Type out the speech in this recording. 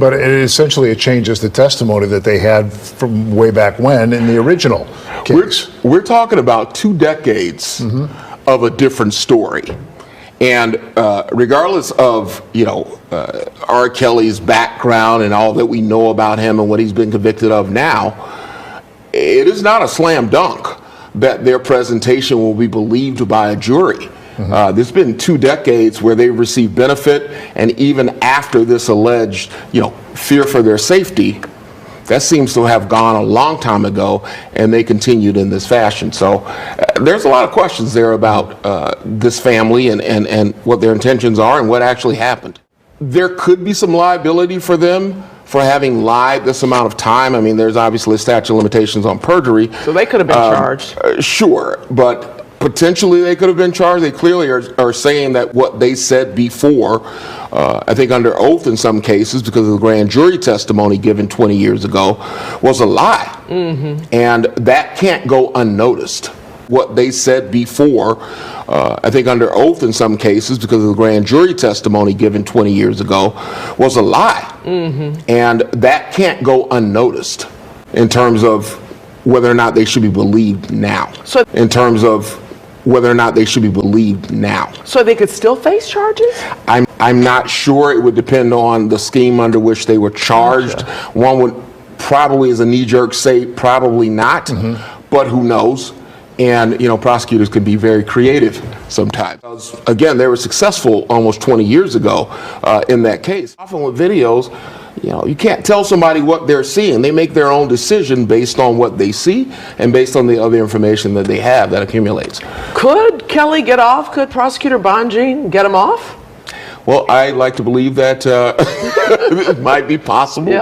But it changes the testimony that they had from way back when in the original case. We're talking about 2 decades of a different story. And regardless of, R. Kelly's background and all that we know about him and what he's been convicted of now, it is not a slam dunk that their presentation will be believed by a jury. There's been 2 decades where they've received benefit, and even after this alleged, fear for their safety, that seems to have gone a long time ago, and they continued in this fashion. So there's a lot of questions there about this family and what their intentions are and what actually happened. There could be some liability for them for having lied this amount of time. I mean, there's obviously a statute of limitations on perjury. So they could have been charged. Sure, but potentially they could have been charged. They clearly are saying that what they said before, I think under oath in some cases because of the grand jury testimony given 20 years ago, was a lie. And that can't go unnoticed. What they said before, I think under oath in some cases because of the grand jury testimony given 20 years ago, was a lie. And that can't go unnoticed in terms of whether or not they should be believed now. So in terms of whether or not they should be believed now. So they could still face charges? I'm not sure. It would depend on the scheme under which they were charged. Gotcha. One would probably, as a knee-jerk, say probably not, but who knows? And, prosecutors could be very creative sometimes. Again, they were successful almost 20 years ago in that case. Often with videos, you can't tell somebody what they're seeing. They make their own decision based on what they see and based on the other information that they have that accumulates. Could Kelly get off? Could Prosecutor Bonjean get him off? Well, I like to believe that it might be possible. Yeah.